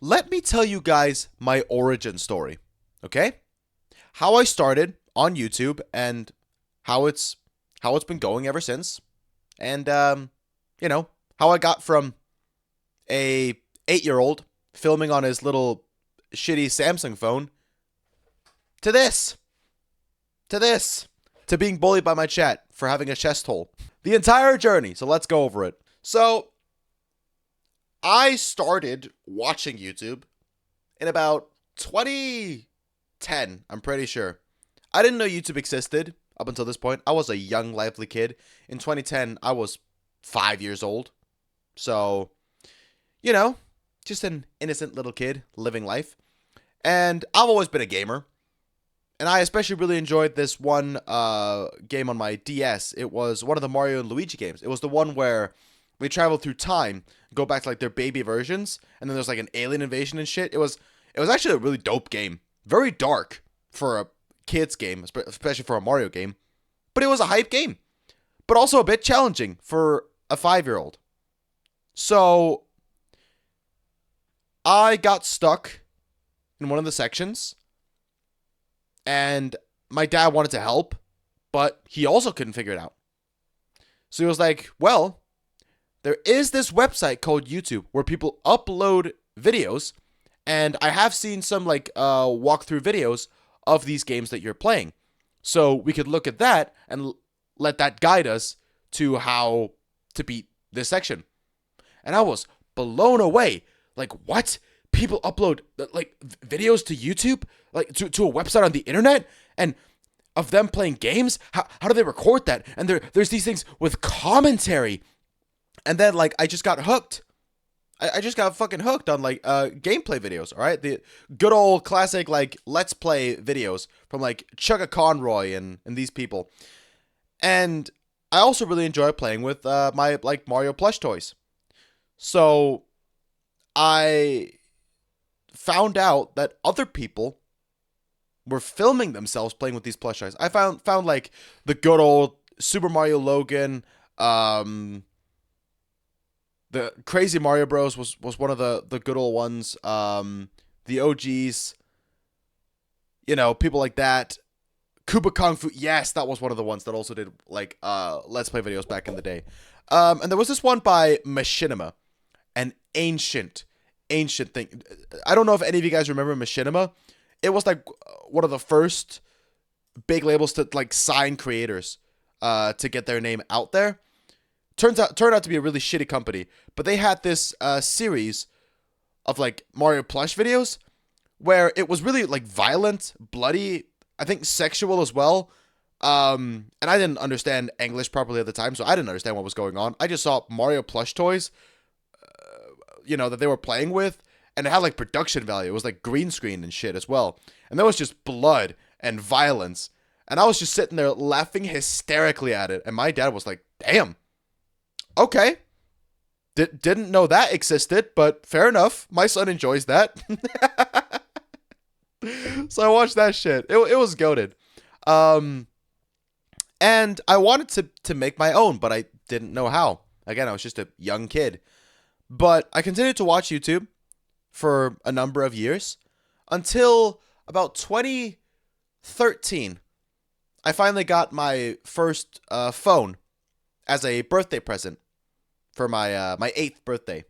Let me tell you guys my origin story, okay? How I started on YouTube and how it's how it's been going ever since, and you know how I got from a 8-year-old filming on his little shitty Samsung phone to this, to this, to being bullied by my chat for having a chest hole. The entire journey. So let's go over it. So I started watching YouTube in about 2010, I'm pretty sure. I didn't know YouTube existed up until this point. I was a young, lively kid. In 2010, I was 5 years old. So, you know, just an innocent little kid living life. And I've always been a gamer. And I especially really enjoyed this one game on my DS. It was one of the Mario and Luigi games. It was the one where we travel through time, go back to like their baby versions, and then there's like an alien invasion and shit. It was actually a really dope game. Very dark for a kids game, especially for a Mario game. But it was a hype game. But also a bit challenging for a 5-year-old. So I got stuck in one of the sections, and my dad wanted to help, but he also couldn't figure it out. So he was like, well, there is this website called YouTube where people upload videos, and I have seen some like walkthrough videos of these games that you're playing. So we could look at that and let that guide us to how to beat this section. And I was blown away. Like, what? People upload like videos to YouTube, like to a website on the internet, and of them playing games. How do they record that? And there's these things with commentary. And then like I just got hooked. I just got fucking hooked on like gameplay videos. All right, the good old classic like let's play videos from like Chugga Conroy and these people. And I also really enjoy playing with my like Mario plush toys. So I found out that other people were filming themselves playing with these plush toys. I found like the good old Super Mario Logan, the Crazy Mario Bros was one of the good old ones. The OGs, people like that. Koopa Kung Fu, yes, that was one of the ones that also did like let's play videos back in the day. And there was this one by Machinima, an ancient thing. I don't know if any of you guys remember Machinima. It was like one of the first big labels to like sign creators to get their name out there. Turned out to be a really shitty company, but they had this series of like Mario plush videos where it was really like violent, bloody, I think sexual as well. And I didn't understand English properly at the time, so I didn't understand what was going on. I just saw Mario plush toys, that they were playing with, and it had like production value. It was like green screen and shit as well. And there was just blood and violence. And I was just sitting there laughing hysterically at it. And my dad was like, damn, okay. Didn't know that existed, but fair enough. My son enjoys that. So I watched that shit. It was goated. And I wanted to make my own, but I didn't know how. Again, I was just a young kid. But I continued to watch YouTube for a number of years until about 2013. I finally got my first phone as a birthday present for my 8th birthday.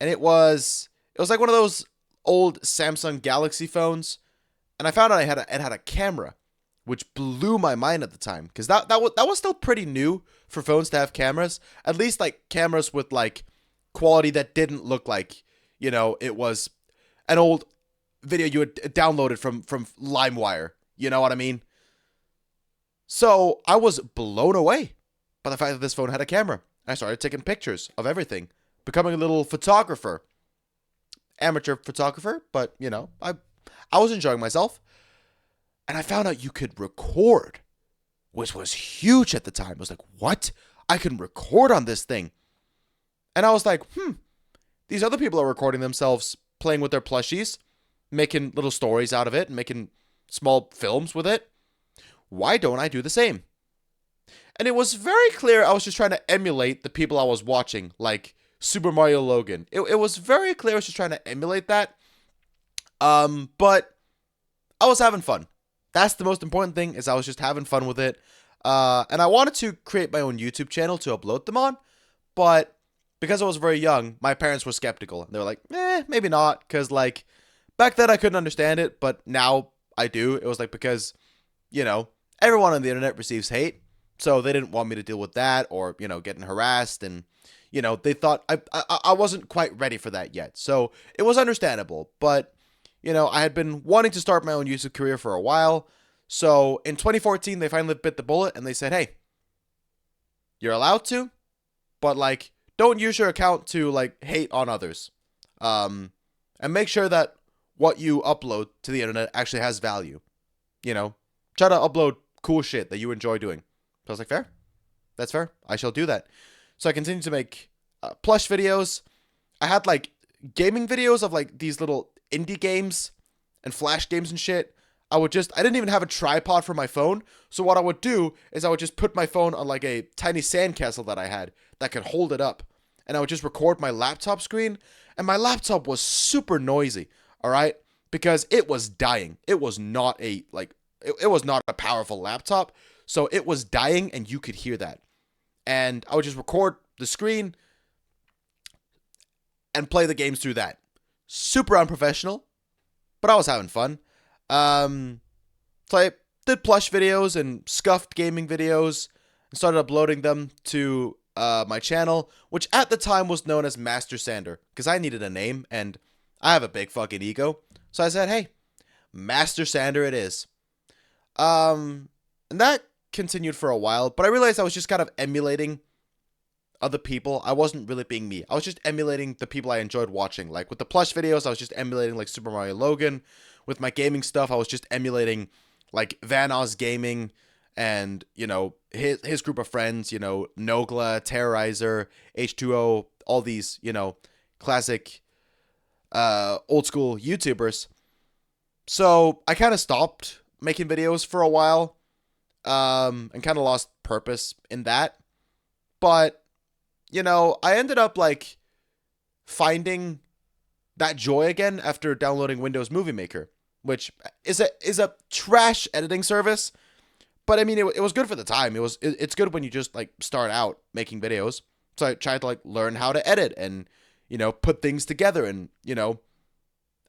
And it was like one of those old Samsung Galaxy phones, and I found out it had a camera, which blew my mind at the time because that was still pretty new for phones to have cameras. At least like cameras with like quality that didn't look like it was an old video you had downloaded from LimeWire. You know what I mean? So I was blown away by the fact that this phone had a camera. I started taking pictures of everything, becoming a little photographer, amateur photographer, but I was enjoying myself. And I found out you could record, which was huge at the time. I was like, what? I can record on this thing. And I was like, these other people are recording themselves playing with their plushies, making little stories out of it, and making small films with it. Why don't I do the same? And it was very clear I was just trying to emulate the people I was watching, like Super Mario Logan. It was very clear I was just trying to emulate that. But I was having fun. That's the most important thing, is I was just having fun with it. And I wanted to create my own YouTube channel to upload them on, but because I was very young, my parents were skeptical. They were like, maybe not, because like back then I couldn't understand it, but now I do. It was like because, everyone on the internet receives hate, so they didn't want me to deal with that or, getting harassed, and they thought I wasn't quite ready for that yet. So it was understandable, but I had been wanting to start my own YouTube career for a while. So in 2014, they finally bit the bullet and they said, hey, you're allowed to, but like, don't use your account to like hate on others. And make sure that what you upload to the internet actually has value. Try to upload cool shit that you enjoy doing. So I was like, fair. That's fair. I shall do that. So I continued to make plush videos. I had like gaming videos of like these little indie games and flash games and shit. I didn't even have a tripod for my phone. So what I would do is I would just put my phone on like a tiny sandcastle that I had that could hold it up. And I would just record my laptop screen. And my laptop was super noisy. All right. Because it was dying. It was not it was not a powerful laptop. So it was dying and you could hear that. And I would just record the screen and play the games through that. Super unprofessional, but I was having fun. So I did plush videos and scuffed gaming videos and started uploading them to my channel, which at the time was known as Master Sander, because I needed a name and I have a big fucking ego. So I said, hey, Master Sander it is. And that continued for a while, but I realized I was just kind of emulating other people. I wasn't really being me. I was just emulating the people I enjoyed watching. Like with the plush videos, I was just emulating like Super Mario Logan. With my gaming stuff, I was just emulating like Vanoss Gaming and, his group of friends, Nogla, Terrorizer, H2O, all these, classic old school YouTubers. So I kind of stopped making videos for a while and kind of lost purpose in that. But I ended up like finding that joy again after downloading Windows Movie Maker, which is a trash editing service. But I mean, it was good for the time. It's good when you just like start out making videos. So I tried to like learn how to edit and put things together and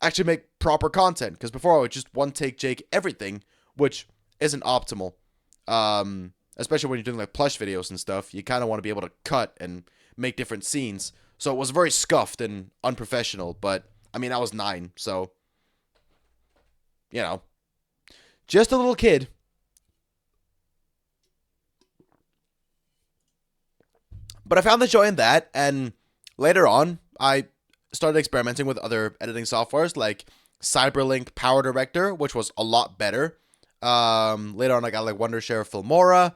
actually make proper content. Because before I would just one take Jake everything, which isn't optimal. Especially when you're doing like plush videos and stuff, you kind of want to be able to cut and make different scenes. So it was very scuffed and unprofessional, but I mean, I was 9, so just a little kid. But I found the joy in that, and later on, I started experimenting with other editing softwares like Cyberlink Power Director, which was a lot better. Later on, I got like Wondershare Filmora,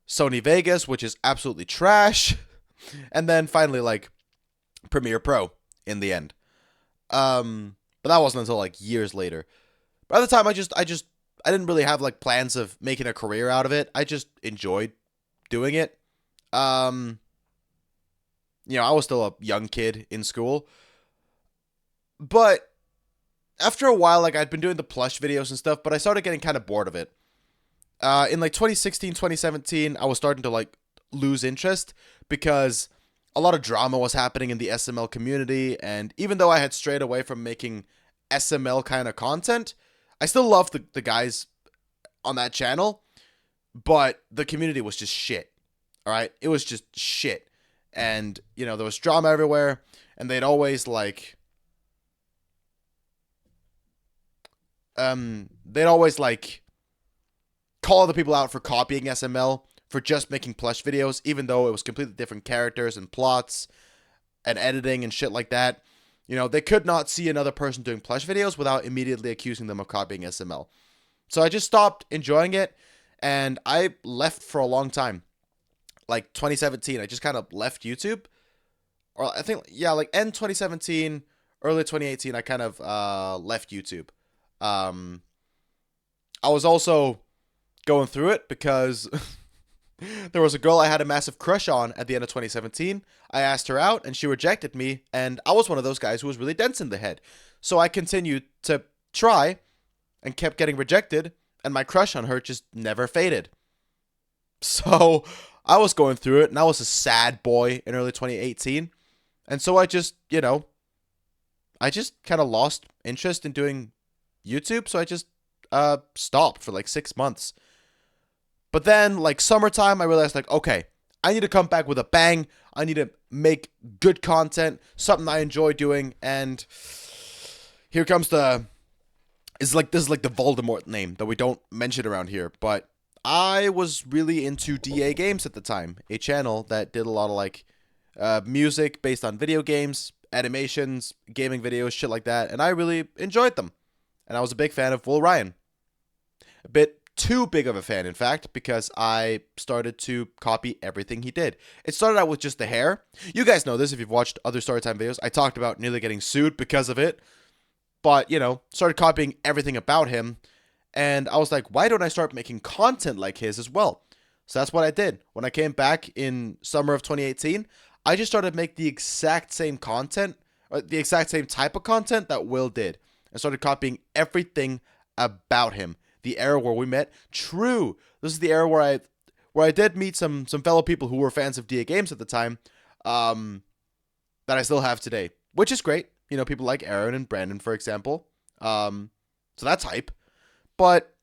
Sony Vegas, which is absolutely trash, and then finally like Premiere Pro in the end. But that wasn't until like years later. By the time I didn't really have like plans of making a career out of it. I just enjoyed doing it. I was still a young kid in school. But after a while, like I'd been doing the plush videos and stuff, but I started getting kind of bored of it. In like 2016, 2017, I was starting to like lose interest because a lot of drama was happening in the SML community. And even though I had strayed away from making SML kind of content, I still loved the guys on that channel, but the community was just shit. All right. It was just shit. And, there was drama everywhere, and they'd always like, call other people out for copying SML for just making plush videos, even though it was completely different characters and plots and editing and shit like that. They could not see another person doing plush videos without immediately accusing them of copying SML. So I just stopped enjoying it, and I left for a long time. Like 2017, I just kind of left YouTube. Or I think, like end 2017, early 2018, I kind of left YouTube. I was also going through it because There was a girl I had a massive crush on at the end of 2017. I asked her out and she rejected me, and I was one of those guys who was really dense in the head. So I continued to try and kept getting rejected, and my crush on her just never faded. So I was going through it, and I was a sad boy in early 2018. And so I just kind of lost interest in doing YouTube. So I just stopped for like 6 months. But then, like summertime, I realized, like, okay, I need to come back with a bang. I need to make good content, something I enjoy doing. And here comes this is like the Voldemort name that we don't mention around here. But I was really into DA Games at the time, a channel that did a lot of like music based on video games, animations, gaming videos, shit like that, and I really enjoyed them. And I was a big fan of Will Ryan. A bit too big of a fan, in fact, because I started to copy everything he did. It started out with just the hair. You guys know this if you've watched other Storytime videos. I talked about nearly getting sued because of it. But, started copying everything about him. And I was like, why don't I start making content like his as well? So that's what I did. When I came back in summer of 2018, I just started to make the exact same content, or the exact same type of content that Will did. And started copying everything about him. The era where we met. True. This is the era where I did meet some fellow people who were fans of DA Games at the time, that I still have today. Which is great. People like Aaron and Brandon, for example. So that's hype. But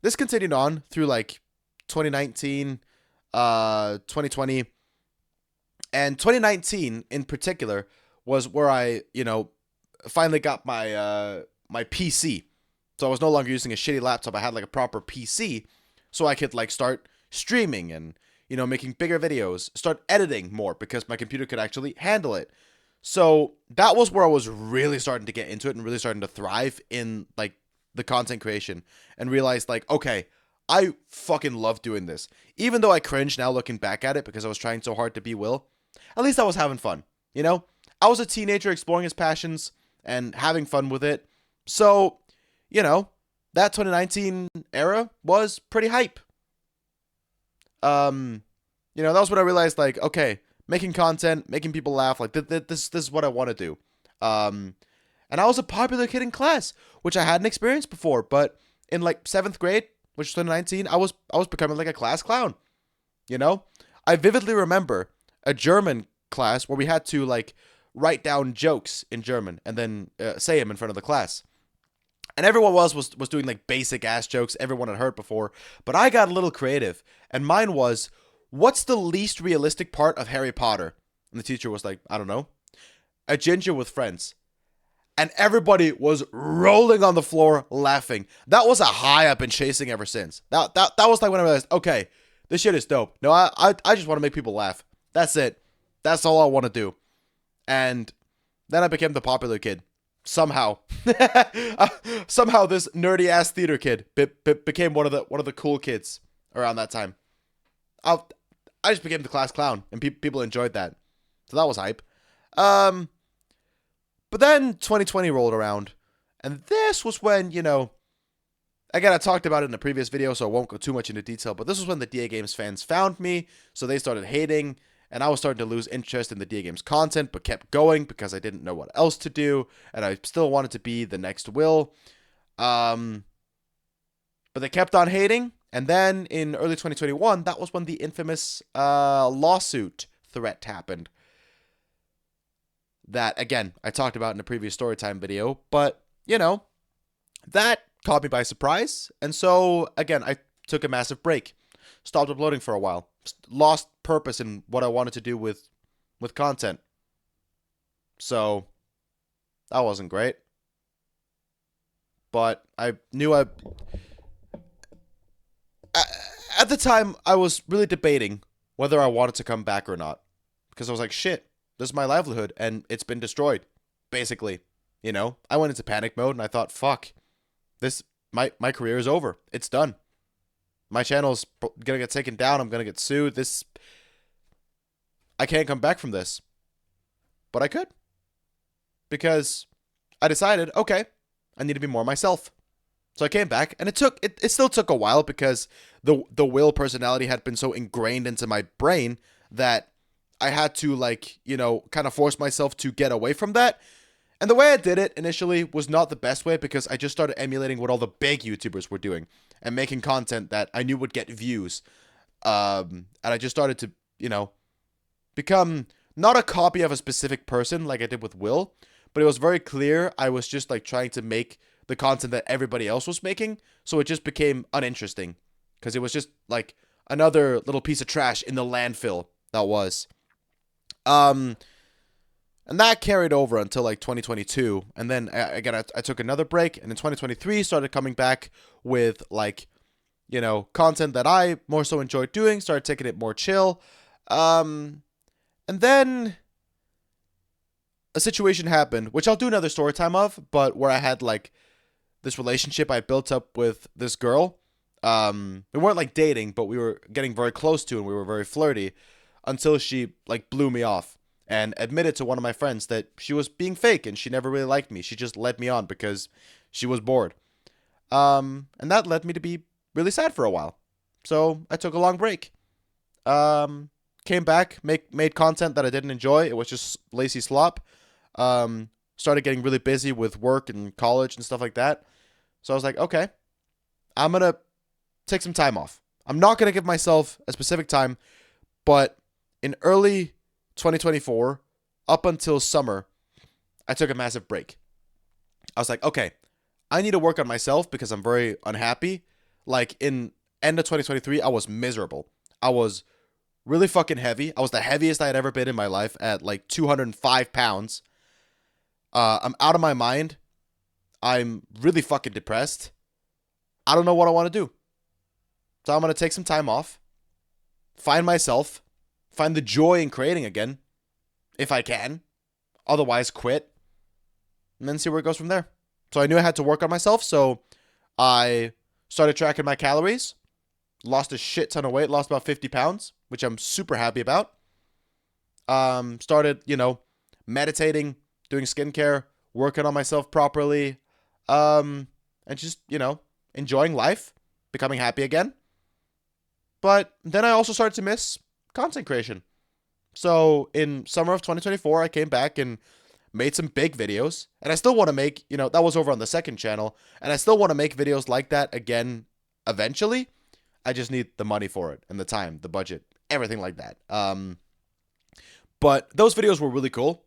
this continued on through like 2019, 2020. And 2019 in particular was where I, finally got my my PC. So I was no longer using a shitty laptop. I had like a proper PC, so I could like start streaming and making bigger videos, start editing more because my computer could actually handle it. So that was where I was really starting to get into it and really starting to thrive in like the content creation and realized like, okay, I fucking love doing this. Even though I cringe now looking back at it because I was trying so hard to be Will, at least I was having fun. I was a teenager exploring his passions and having fun with it. So, that 2019 era was pretty hype. That was when I realized like, okay, making content, making people laugh, like this is what I want to do. And I was a popular kid in class, which I hadn't experienced before, but in like 7th grade, which was 2019, I was becoming like a class clown. I vividly remember a German class where we had to like write down jokes in German and then say them in front of the class. And everyone was doing like basic ass jokes everyone had heard before, but I got a little creative, and mine was, what's the least realistic part of Harry Potter? And the teacher was like, I don't know. A ginger with friends. And everybody was rolling on the floor laughing. That was a high I've been chasing ever since. That was like when I realized, okay, this shit is dope. No, I just want to make people laugh. That's it. That's all I want to do. And then I became the popular kid. Somehow. Somehow this nerdy ass theater kid became one of the cool kids around that time. I just became the class clown, and people enjoyed that. So that was hype. But then 2020 rolled around, and this was when, again, I talked about it in a previous video, so I won't go too much into detail, but this was when the DA Games fans found me, so they started hating, and I was starting to lose interest in the DA Games content, but kept going because I didn't know what else to do, and I still wanted to be the next Will. But they kept on hating, and then in early 2021, that was when the infamous lawsuit threat happened. That, again, I talked about in a previous Storytime video, but, that caught me by surprise, and so, again, I took a massive break. Stopped uploading for a while. Lost purpose in what I wanted to do with content. So, that wasn't great. But I knew at the time, I was really debating whether I wanted to come back or not. Because I was like, shit, this is my livelihood, and it's been destroyed, basically. I went into panic mode, and I thought, fuck, my career is over. It's done. My channel's gonna get taken down. I'm gonna get sued. I can't come back from this. But I could. Because I decided, okay, I need to be more myself. So I came back, and it still took a while because the Will personality had been so ingrained into my brain that I had to, like, kind of force myself to get away from that. And the way I did it initially was not the best way, because I just started emulating what all the big YouTubers were doing and making content that I knew would get views. And I just started to, become not a copy of a specific person like I did with Will, but it was very clear I was just like trying to make the content that everybody else was making. So it just became uninteresting because it was just like another little piece of trash in the landfill that was. And that carried over until like 2022. And then again, I took another break, and in 2023 started coming back with like, content that I more so enjoyed doing, started taking it more chill. And then a situation happened, which I'll do another story time of, but where I had like this relationship I built up with this girl. We weren't like dating, but we were getting very close to, and we were very flirty until she like blew me off and admitted to one of my friends that she was being fake and she never really liked me. She just led me on because she was bored. And that led me to be really sad for a while. So I took a long break. Came back, made content that I didn't enjoy. It was just lazy slop. Started getting really busy with work and college and stuff like that. So I was like, okay, I'm going to take some time off. I'm not going to give myself a specific time, but in early 2024, up until summer, I took a massive break. I was like, okay, I need to work on myself because I'm very unhappy. Like in end of 2023, I was miserable. I was really fucking heavy. I was the heaviest I had ever been in my life at like 205 pounds. I'm out of my mind. I'm really fucking depressed. I don't know what I want to do. So I'm going to take some time off, find myself, find the joy in creating again, if I can. Otherwise, quit, and then see where it goes from there. So I knew I had to work on myself, so I started tracking my calories, lost a shit ton of weight, lost about 50 pounds, which I'm super happy about. Started, meditating, doing skincare, working on myself properly, and just, enjoying life, becoming happy again. But then I also started to miss content creation. So in summer of 2024, I came back and made some big videos. And I still want to make, that was over on the second channel. And I still want to make videos like that again eventually. I just need the money for it and the time, the budget, everything like that. But those videos were really cool.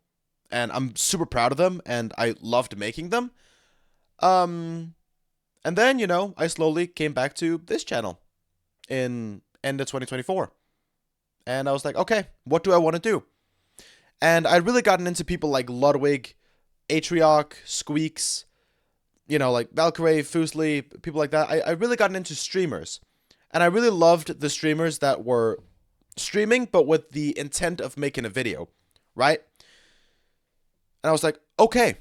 And I'm super proud of them. And I loved making them. And then, I slowly came back to this channel in end of 2024. And I was like, okay, what do I want to do? And I'd really gotten into people like Ludwig, Atrioc, Squeaks, like Valkyrie, Fusely, people like that. I really gotten into streamers. And I really loved the streamers that were streaming, but with the intent of making a video, right? And I was like, okay,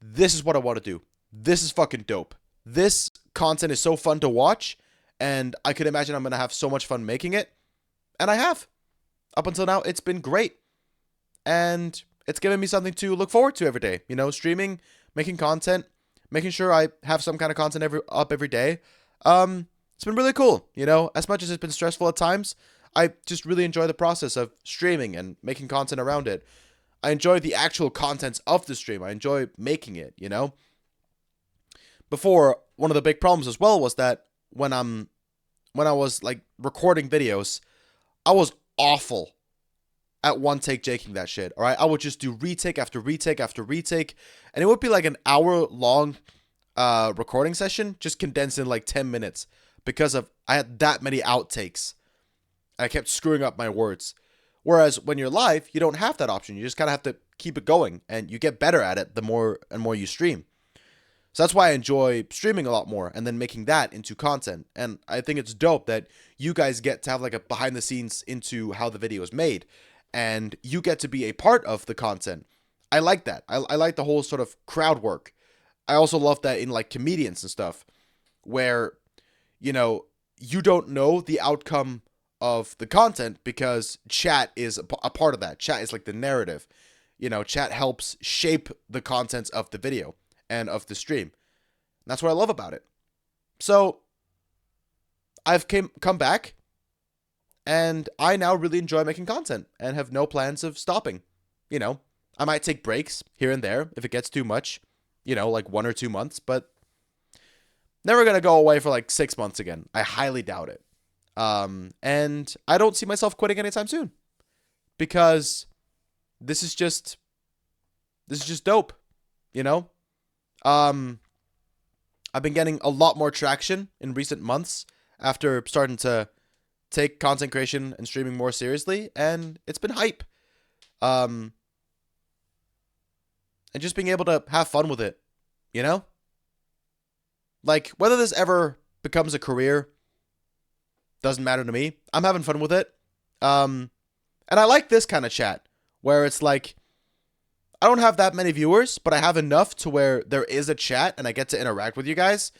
this is what I want to do. This is fucking dope. This content is so fun to watch, and I could imagine I'm going to have so much fun making it. And I have. Up until now, it's been great. And it's given me something to look forward to every day. Streaming, making content, making sure I have some kind of content every day. It's been really cool. As much as it's been stressful at times, I just really enjoy the process of streaming and making content around it. I enjoy the actual contents of the stream. I enjoy making it, Before, one of the big problems as well was that when I was like recording videos, I was awful at one take jaking that shit. All right, I would just do retake after retake after retake, and it would be like an hour long recording session just condensed in like 10 minutes because I had that many outtakes. I kept screwing up my words. Whereas when you're live, you don't have that option. You just kind of have to keep it going, and you get better at it the more and more you stream. So that's why I enjoy streaming a lot more and then making that into content. And I think it's dope that you guys get to have like a behind the scenes into how the video is made, and you get to be a part of the content. I like that. I like the whole sort of crowd work. I also love that in like comedians and stuff where, you don't know the outcome of the content because chat is a part of that. Chat is like the narrative. Chat helps shape the contents of the video and of the stream. And that's what I love about it. So I've come back, and I now really enjoy making content and have no plans of stopping. You know, I might take breaks here and there if it gets too much, like 1 or 2 months, but never going to go away for like 6 months again. I highly doubt it. And I don't see myself quitting anytime soon because this is just dope, you know? I've been getting a lot more traction in recent months after starting to take content creation and streaming more seriously, and it's been hype. And just being able to have fun with it, you know? Like, whether this ever becomes a career doesn't matter to me. I'm having fun with it. And I like this kind of chat where it's like, I don't have that many viewers, but I have enough to where there is a chat and I get to interact with you guys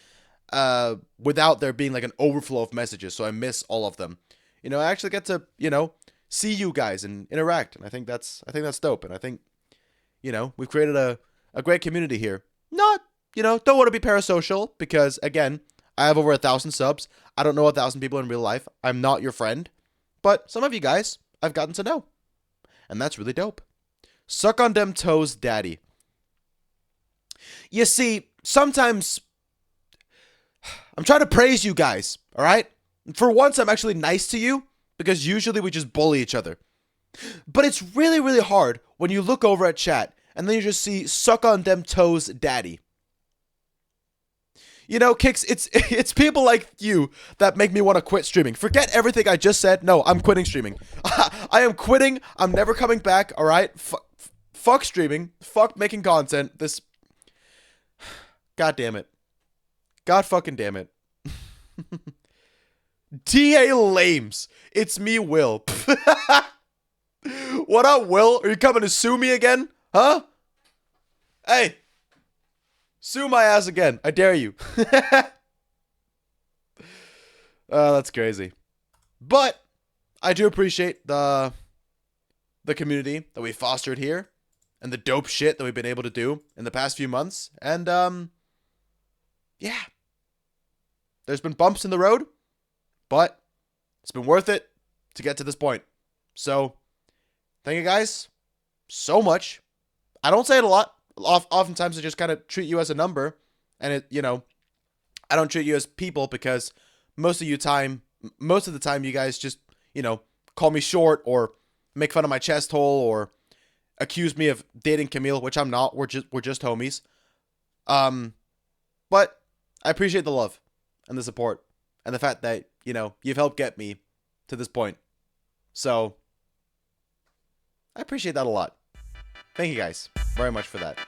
without there being like an overflow of messages. So I miss all of them. I actually get to, see you guys and interact. And I think that's dope. And I think, we've created a great community here. Not, don't want to be parasocial because, again, I have over 1,000 subs. I don't know 1,000 people in real life. I'm not your friend. But some of you guys I've gotten to know. And that's really dope. Suck on them toes, daddy. You see, sometimes I'm trying to praise you guys, all right? For once, I'm actually nice to you because usually we just bully each other. But it's really, really hard when you look over at chat and then you just see suck on them toes, daddy. Kicks, it's people like you that make me want to quit streaming. Forget everything I just said. No, I'm quitting streaming. I am quitting. I'm never coming back, all right? Fuck streaming. Fuck making content. This... God damn it. God fucking damn it. DA Lames. It's me, Will. What up, Will? Are you coming to sue me again? Huh? Hey. Sue my ass again. I dare you. That's crazy. But I do appreciate the community that we fostered here and the dope shit that we've been able to do in the past few months. And yeah. There's been bumps in the road, but it's been worth it to get to this point. So, thank you guys so much. I don't say it a lot. Oftentimes I just kind of treat you as a number, and I don't treat you as people because most of the time you guys just, call me short or make fun of my chest hole or accuse me of dating Camille, which I'm not. We're just homies. But I appreciate the love and the support and the fact that, you've helped get me to this point. So I appreciate that a lot. Thank you guys very much for that.